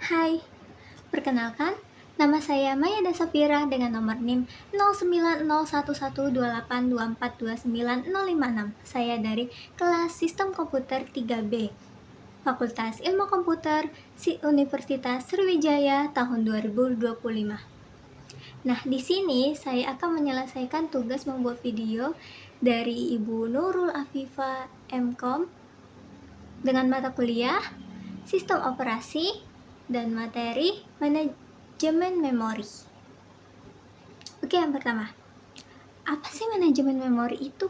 Hai, perkenalkan, nama saya Maya Dasapira dengan nomor NIM 0901112824290656. Saya dari kelas Sistem Komputer 3B, Fakultas Ilmu Komputer, Universitas Sriwijaya tahun 2025. Nah, di sini saya akan menyelesaikan tugas membuat video dari Ibu Nurul Afifa MKom dengan mata kuliah Sistem Operasi dan materi Manajemen Memori. Oke, yang pertama, apa sih manajemen memori itu?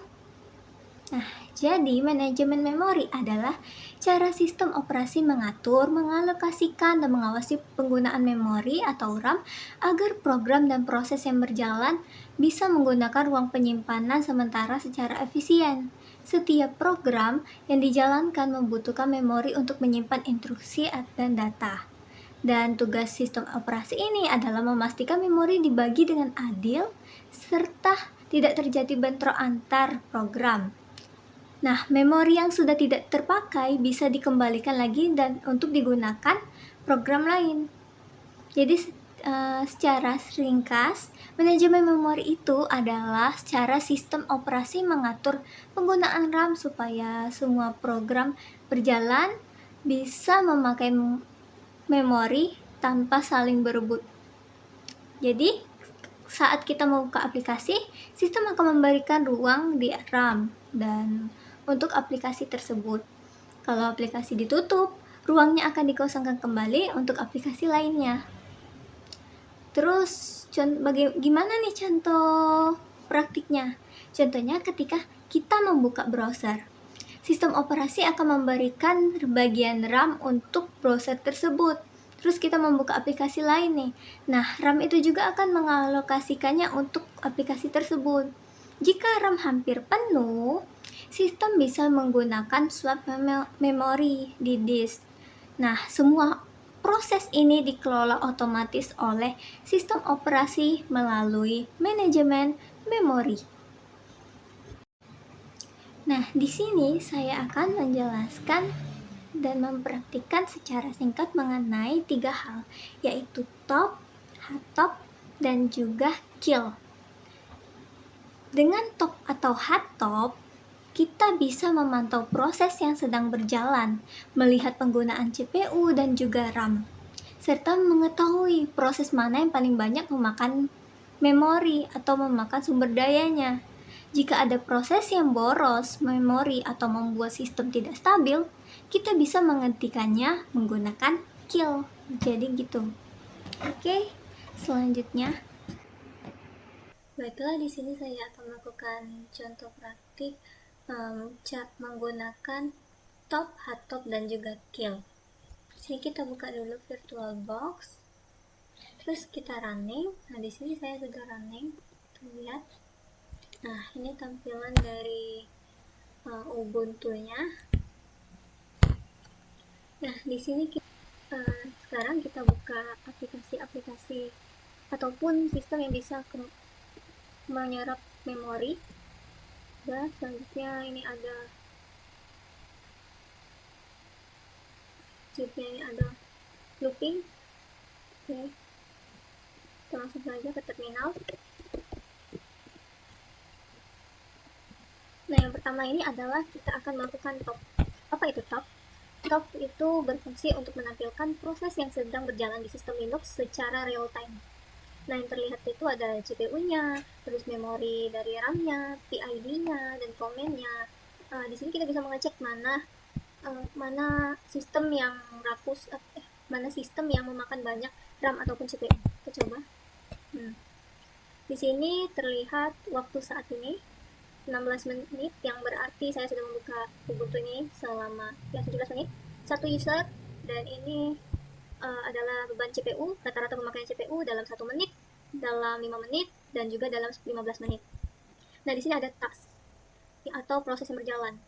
Nah, jadi manajemen memori adalah cara sistem operasi mengatur, mengalokasikan, dan mengawasi penggunaan memori atau RAM agar program dan proses yang berjalan bisa menggunakan ruang penyimpanan sementara secara efisien. Setiap program yang dijalankan membutuhkan memori untuk menyimpan instruksi dan data. Dan tugas sistem operasi ini adalah memastikan memori dibagi dengan adil serta tidak terjadi bentrok antar program. Nah, memori yang sudah tidak terpakai bisa dikembalikan lagi dan untuk digunakan program lain. Jadi secara ringkas, manajemen memori itu adalah secara sistem operasi mengatur penggunaan RAM supaya semua program berjalan bisa memakai memori tanpa saling berebut. Jadi, saat kita membuka aplikasi, sistem akan memberikan ruang di RAM dan untuk aplikasi tersebut. Kalau aplikasi ditutup, ruangnya akan dikosongkan kembali untuk aplikasi lainnya. Terus, gimana nih contoh praktiknya? Contohnya ketika kita membuka browser. Sistem operasi akan memberikan bagian RAM untuk browser tersebut. Terus kita membuka aplikasi lain nih. Nah, RAM itu juga akan mengalokasikannya untuk aplikasi tersebut. Jika RAM hampir penuh, sistem bisa menggunakan swap memori di disk. Nah, semua proses ini dikelola otomatis oleh sistem operasi melalui manajemen memori. Nah, di sini saya akan menjelaskan dan mempraktikkan secara singkat mengenai 3 hal, yaitu top, hot-top, dan juga kill. Dengan top atau hot-top, kita bisa memantau proses yang sedang berjalan, melihat penggunaan CPU dan juga RAM, serta mengetahui proses mana yang paling banyak memakan memori atau memakan sumber dayanya. Jika ada proses yang boros memori atau membuat sistem tidak stabil, kita bisa menghentikannya menggunakan kill. Jadi gitu. Oke, selanjutnya. Baiklah, di sini saya akan melakukan contoh praktik menggunakan top, hot top, dan juga kill. Sini kita buka dulu VirtualBox. Terus kita running. Nah, di sini saya sudah running. Lihat. Nah, ini tampilan dari Ubuntu-nya. Nah, di sini sekarang kita buka aplikasi-aplikasi ataupun sistem yang bisa menyerap memori. Dan selanjutnya ini ada looping. Oke, kita langsung saja ke terminal. Nah, yang pertama ini adalah kita akan melakukan top. Apa itu top? Top itu berfungsi untuk menampilkan proses yang sedang berjalan di sistem Linux secara real time. Nah, yang terlihat itu ada CPU-nya, terus memori dari RAM-nya, PID-nya, dan komennya. Di sini kita bisa mengecek mana sistem yang mana sistem yang memakan banyak RAM ataupun CPU. Kita coba. Di sini terlihat waktu saat ini 16 menit, yang berarti saya sudah membuka Ubuntu ini selama 17 menit. Satu user, dan ini adalah beban CPU, rata-rata pemakaian CPU dalam 1 menit, dalam 5 menit, dan juga dalam 15 menit. Nah, di sini ada task atau proses yang berjalan,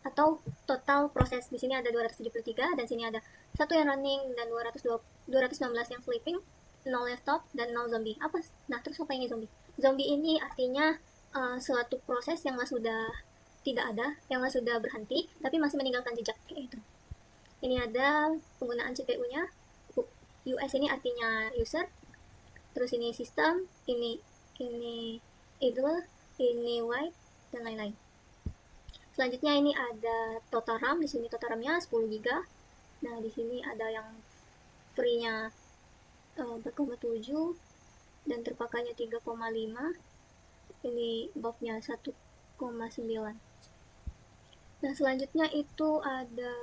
atau total proses. Di sini ada 273, dan sini ada 1 yang running dan 216 yang sleeping, 0 yang stop, dan 0 zombie. Nah, terus apa ini zombie? Zombie ini artinya suatu proses yang sudah tidak ada, yang sudah berhenti, tapi masih meninggalkan jejak, kayak itu. Ini ada penggunaan CPU-nya, US ini artinya user, terus ini sistem, ini idle, ini white, dan lain-lain. Selanjutnya ini ada total RAM, di sini total RAM-nya 10 GB. Nah, di sini ada yang free-nya 4,7 dan terpakainya 3,5. Ini bulk-nya 1,9. Nah, selanjutnya itu ada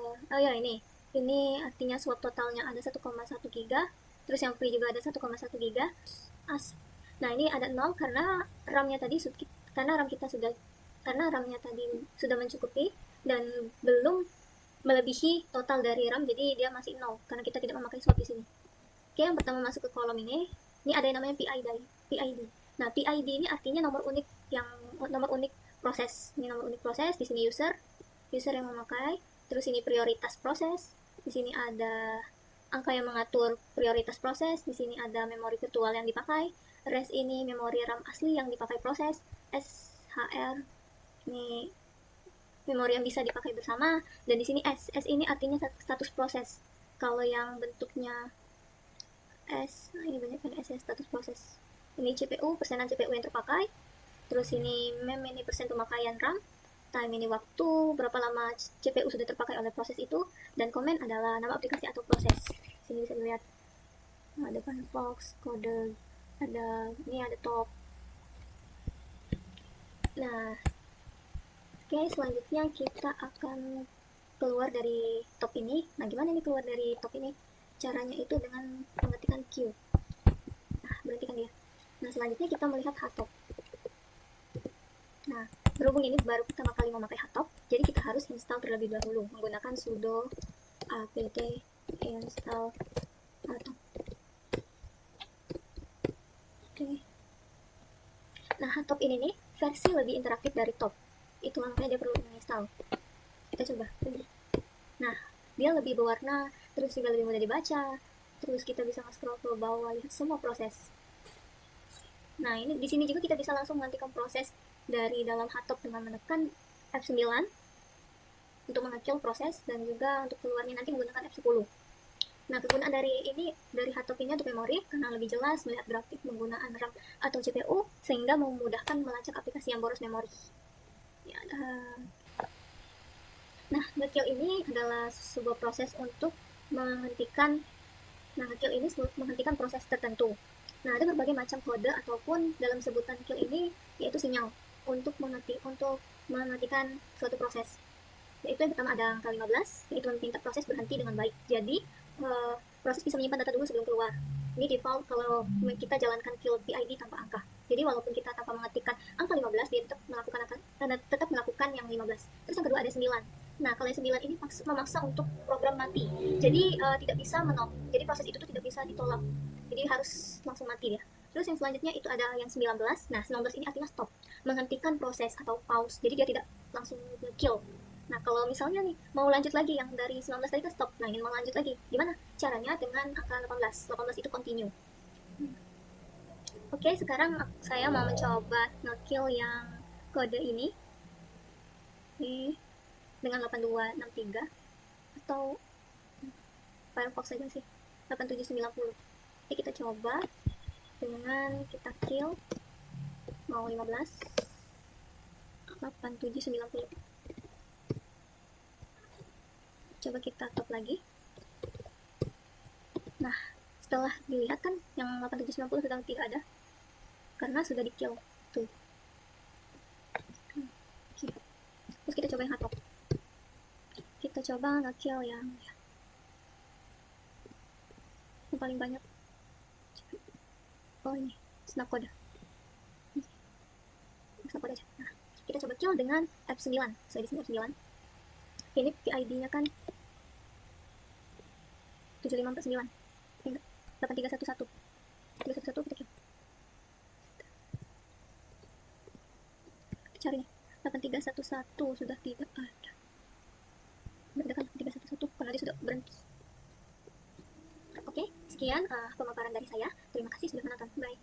ini artinya swap totalnya ada 1,1 GB, terus yang free juga ada 1,1 GB. Nah, ini ada 0 karena RAM-nya tadi RAM-nya tadi sudah mencukupi dan belum melebihi total dari RAM, jadi dia masih 0 karena kita tidak memakai swap di sini. Oke, yang pertama masuk ke kolom ini ada yang namanya PID. Nah, PID ini artinya nomor unik proses. Ini nomor unik proses, di sini user yang memakai, terus ini prioritas proses, di sini ada angka yang mengatur prioritas proses, di sini ada memori virtual yang dipakai, rest ini memori RAM asli yang dipakai proses, SHR ini memori yang bisa dipakai bersama, dan di sini S ini artinya status proses. Kalau yang bentuknya S, nah ini banyak kan S ya, status proses. Ini CPU, persenan CPU yang terpakai, terus ini mem ini persen pemakaian RAM, time ini waktu berapa lama CPU sudah terpakai oleh proses itu, dan komen adalah nama aplikasi atau proses. Sini bisa dilihat ada Firefox, kode, ini ada top. Nah, oke, selanjutnya kita akan keluar dari top ini. Nah, gimana nih keluar dari top ini? Caranya itu dengan mengetikkan Q. Nah, berhentikan dia. Nah, selanjutnya kita melihat httop. Nah, berhubung ini baru pertama kali memakai httop, jadi kita harus install terlebih dahulu menggunakan sudo apt install httop. Oke. Nah, httop ini nih versi lebih interaktif dari top. Itu makanya dia perlu menginstal. Kita coba. Nah, dia lebih berwarna, terus juga lebih mudah dibaca, terus kita bisa scroll ke bawah lihat semua proses. Nah, ini di sini juga kita bisa langsung menghentikan proses dari dalam httop dengan menekan F9 untuk mengekill proses, dan juga untuk keluarnya nanti menggunakan F10. Nah, kegunaan dari httop ini untuk memori karena lebih jelas melihat grafik penggunaan RAM atau CPU sehingga memudahkan melacak aplikasi yang boros memori. Ya, nah, ngekill ini adalah sebuah proses untuk menghentikan proses tertentu. Nah, ada berbagai macam kode ataupun dalam sebutan kill ini yaitu sinyal untuk mematikan suatu proses. Yaitu yang pertama ada angka 15, yaitu meminta proses berhenti dengan baik. Jadi, proses bisa menyimpan data dulu sebelum keluar. Ini default kalau kita jalankan kill PID tanpa angka. Jadi walaupun kita tanpa mengetikkan angka 15, dia tetap melakukan yang 15. Terus yang kedua ada 9. Nah, kalau yang 9 ini memaksa untuk program mati. Jadi tidak bisa menolak. Jadi proses itu tuh tidak bisa ditolak. Jadi harus langsung mati dia. Terus yang selanjutnya itu ada yang 19. Nah, 19 ini artinya stop, menghentikan proses atau pause. Jadi dia tidak langsung kill. Nah, kalau misalnya nih mau lanjut lagi yang dari 19 tadi ke stop, nah ingin mau lanjut lagi, gimana? Caranya dengan angka 18. 18 itu continue. Oke, sekarang saya mau mencoba nge-kill yang kode ini dengan 8263 atau Firefox saja sih, 8790. Oke, kita coba dengan kita kill mau 15 8790. Coba kita top lagi. Nah, setelah dilihat kan yang 8790 sudah tidak ada karena sudah di kill tuh. Terus kita coba yang hotop. Kita coba nge-kill yang paling banyak. Oh, ini snapcode. Snapcode aja. Nah, kita coba kill dengan F9. Saya di sini F9. Ini PID-nya kan 7549. 8311. 311 kita kill. Cari nih. 8311 sudah tidak ada. Ada kan 311 karena dia sudah berhenti. Oke, sekian pemaparan dari saya. Terima kasih sudah menonton. Bye.